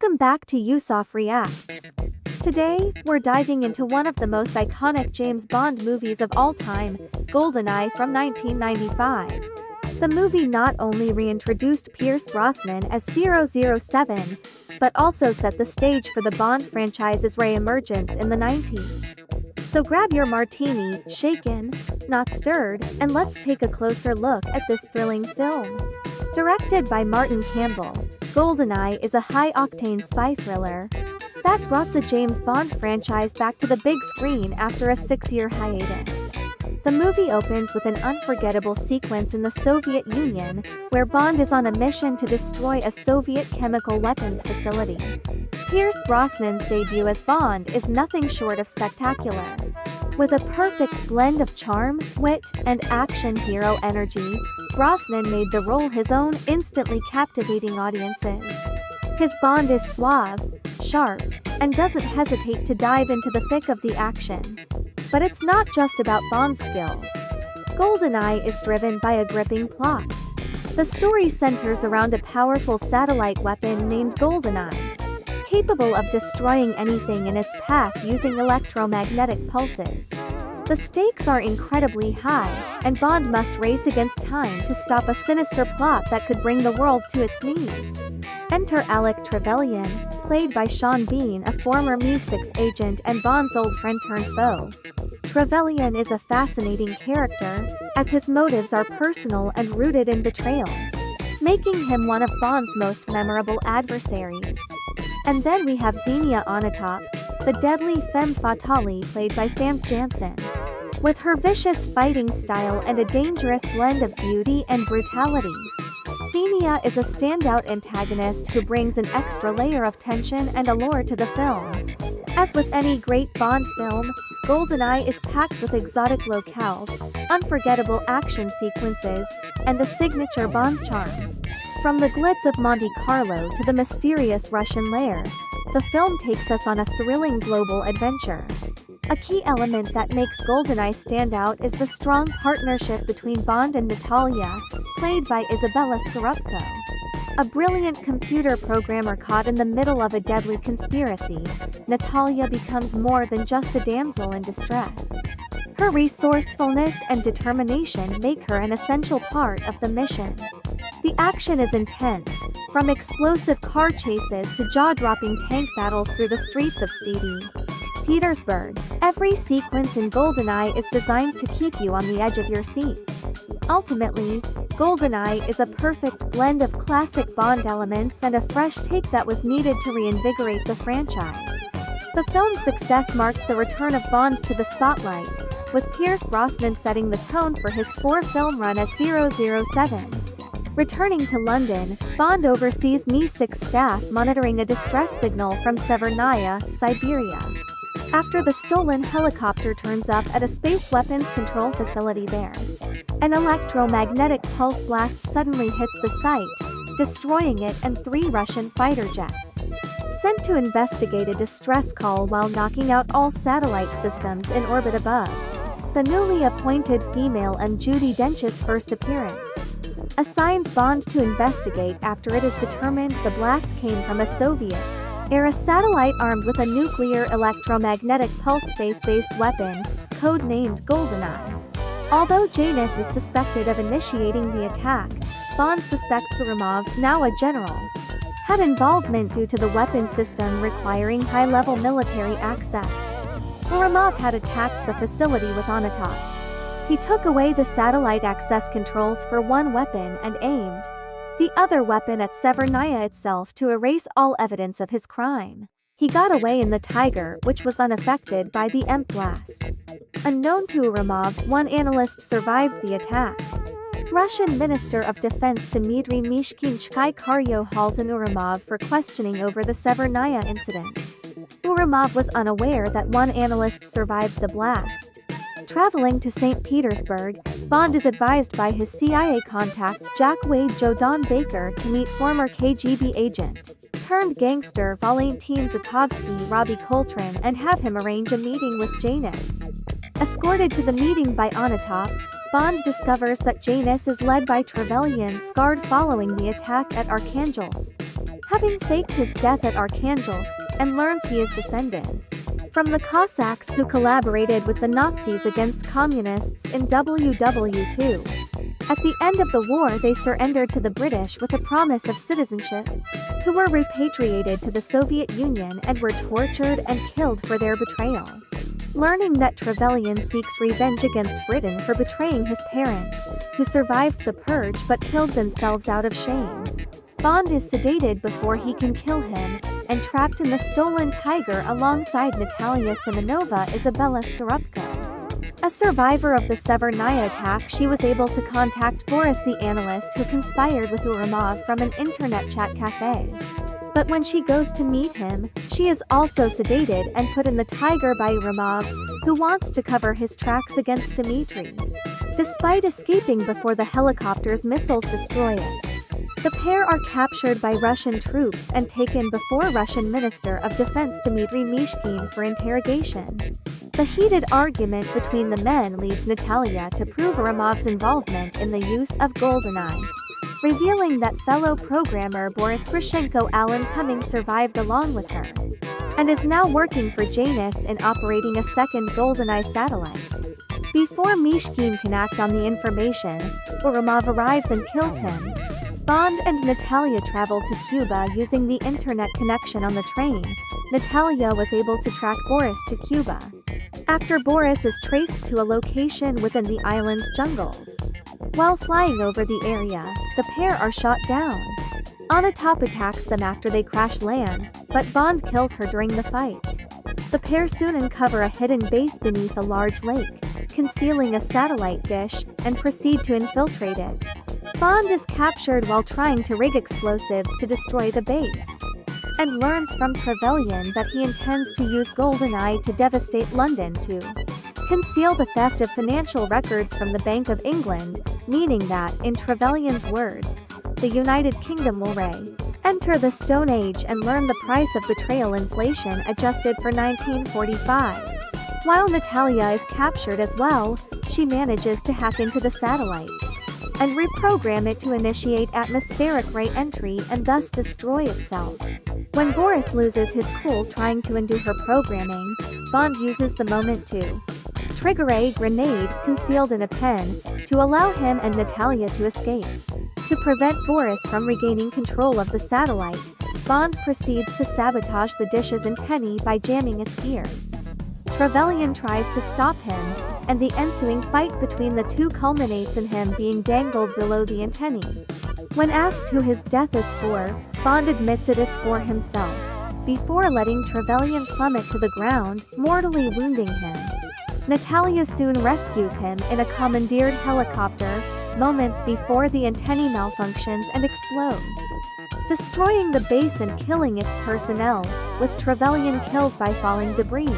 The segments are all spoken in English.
Welcome back to Yusuf Reacts. Today, we're diving into one of the most iconic James Bond movies of all time, GoldenEye from 1995. The movie not only reintroduced Pierce Brosnan as 007, but also set the stage for the Bond franchise's re-emergence in the 90s. So grab your martini, shaken, not stirred, and let's take a closer look at this thrilling film. Directed by Martin Campbell, GoldenEye is a high-octane spy thriller that brought the James Bond franchise back to the big screen after a 6-year hiatus. The movie opens with an unforgettable sequence in the Soviet Union, where Bond is on a mission to destroy a Soviet chemical weapons facility. Pierce Brosnan's debut as Bond is nothing short of spectacular. With a perfect blend of charm, wit, and action hero energy, Brosnan made the role his own, instantly captivating audiences. His Bond is suave, sharp, and doesn't hesitate to dive into the thick of the action. But it's not just about Bond's skills. GoldenEye is driven by a gripping plot. The story centers around a powerful satellite weapon named GoldenEye, capable of destroying anything in its path using electromagnetic pulses. The stakes are incredibly high, and Bond must race against time to stop a sinister plot that could bring the world to its knees. Enter Alec Trevelyan, played by Sean Bean, a former MI6 agent and Bond's old friend turned foe. Trevelyan is a fascinating character, as his motives are personal and rooted in betrayal, making him one of Bond's most memorable adversaries. And then we have Xenia Onatopp, the deadly Femme Fatale, played by Famke Janssen. With her vicious fighting style and a dangerous blend of beauty and brutality, Xenia is a standout antagonist who brings an extra layer of tension and allure to the film. As with any great Bond film, GoldenEye is packed with exotic locales, unforgettable action sequences, and the signature Bond charm. From the glitz of Monte Carlo to the mysterious Russian lair, the film takes us on a thrilling global adventure. A key element that makes GoldenEye stand out is the strong partnership between Bond and Natalia, played by Isabella Scorupco. A brilliant computer programmer caught in the middle of a deadly conspiracy, Natalia becomes more than just a damsel in distress. Her resourcefulness and determination make her an essential part of the mission. The action is intense, from explosive car chases to jaw-dropping tank battles through the streets of St. Petersburg. Every sequence in GoldenEye is designed to keep you on the edge of your seat. Ultimately, GoldenEye is a perfect blend of classic Bond elements and a fresh take that was needed to reinvigorate the franchise. The film's success marked the return of Bond to the spotlight, with Pierce Brosnan setting the tone for his 4-film run as 007. Returning to London, Bond oversees MI6 staff monitoring a distress signal from Severnaya, Siberia, after the stolen helicopter turns up at a space weapons control facility there. An electromagnetic pulse blast suddenly hits the site, destroying it and 3 Russian fighter jets. Sent to investigate a distress call while knocking out all satellite systems in orbit above. The newly appointed female and Judi Dench's first appearance assigns Bond to investigate after it is determined the blast came from a Soviet-era satellite armed with a nuclear electromagnetic pulse space-based weapon, code-named GoldenEye. Although Janus is suspected of initiating the attack, Bond suspects Uramov, now a general, had involvement due to the weapon system requiring high-level military access. Uramov had attacked the facility with Onatopp. He took away the satellite access controls for one weapon and aimed the other weapon at Severnaya itself to erase all evidence of his crime. He got away in the Tiger, which was unaffected by the EMP blast. Unknown to Uramov, one analyst survived the attack. Russian Minister of Defense Dmitry Mishkin Karyo hauls in Uramov for questioning over the Severnaya incident. Uramov was unaware that one analyst survived the blast. Traveling to St. Petersburg, Bond is advised by his CIA contact Jack Wade Joe Don Baker to meet former KGB agent turned gangster Valentin Zatovsky Robbie Coltrane and have him arrange a meeting with Janus. Escorted to the meeting by Onatopp, Bond discovers that Janus is led by Trevelyan, scarred following the attack at Archangelsk. having faked his death at Arkhangelsk, and learns he is descended from the Cossacks who collaborated with the Nazis against communists in WW2. At the end of the war, they surrendered to the British with a promise of citizenship, who were repatriated to the Soviet Union and were tortured and killed for their betrayal. Learning that Trevelyan seeks revenge against Britain for betraying his parents, who survived the purge but killed themselves out of shame, Bond is sedated before he can kill him, and trapped in the stolen Tiger alongside Natalia Simonova Isabella Skorupko. A survivor of the Severnaya attack, she was able to contact Boris the analyst who conspired with Uramov from an internet chat cafe. But when she goes to meet him, she is also sedated and put in the Tiger by Uramov, who wants to cover his tracks against Dmitri, despite escaping before the helicopter's missiles destroy it. The pair are captured by Russian troops and taken before Russian Minister of Defense Dmitry Mishkin for interrogation. The heated argument between the men leads Natalia to prove Uramov's involvement in the use of GoldenEye, revealing that fellow programmer Boris Grushenko Alan Cumming survived along with her, and is now working for Janus in operating a second GoldenEye satellite. Before Mishkin can act on the information, Uramov arrives and kills him. Bond and Natalia travel to Cuba using the internet connection on the train. Natalia was able to track Boris to Cuba, after Boris is traced to a location within the island's jungles. While flying over the area, the pair are shot down. Onatopp attacks them after they crash land, but Bond kills her during the fight. The pair soon uncover a hidden base beneath a large lake, concealing a satellite dish, and proceed to infiltrate it. Bond is captured while trying to rig explosives to destroy the base, and learns from Trevelyan that he intends to use GoldenEye to devastate London to conceal the theft of financial records from the Bank of England, meaning that, in Trevelyan's words, the United Kingdom will enter the Stone Age and learn the price of betrayal, inflation adjusted for 1945. While Natalia is captured as well, she manages to hack into the satellite and reprogram it to initiate atmospheric re-entry and thus destroy itself. When Boris loses his cool trying to undo her programming, Bond uses the moment to trigger a grenade concealed in a pen to allow him and Natalia to escape. To prevent Boris from regaining control of the satellite, Bond proceeds to sabotage the dish's antennae by jamming its gears. Trevelyan tries to stop him, and the ensuing fight between the two culminates in him being dangled below the antennae. When asked who his death is for, Bond admits it is for himself, before letting Trevelyan plummet to the ground, mortally wounding him. Natalia soon rescues him in a commandeered helicopter, moments before the antennae malfunctions and explodes, destroying the base and killing its personnel, with Trevelyan killed by falling debris,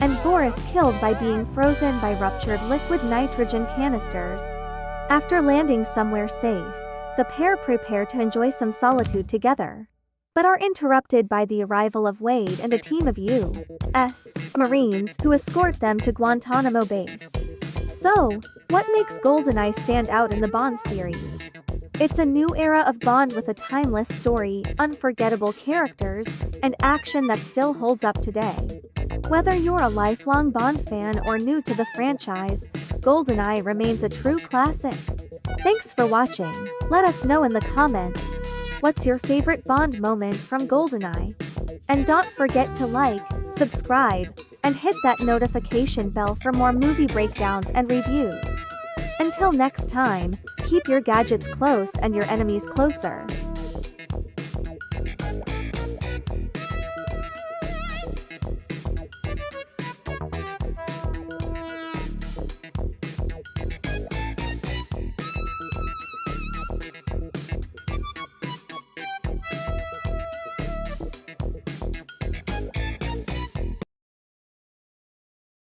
and Boris killed by being frozen by ruptured liquid nitrogen canisters. After landing somewhere safe, the pair prepare to enjoy some solitude together, but are interrupted by the arrival of Wade and a team of U.S. Marines who escort them to Guantanamo Base. So, what makes GoldenEye stand out in the Bond series? It's a new era of Bond with a timeless story, unforgettable characters, and action that still holds up today. Whether you're a lifelong Bond fan or new to the franchise, GoldenEye remains a true classic. Thanks for watching. Let us know in the comments, what's your favorite Bond moment from GoldenEye? And don't forget to like, subscribe, and hit that notification bell for more movie breakdowns and reviews. Until next time, keep your gadgets close and your enemies closer.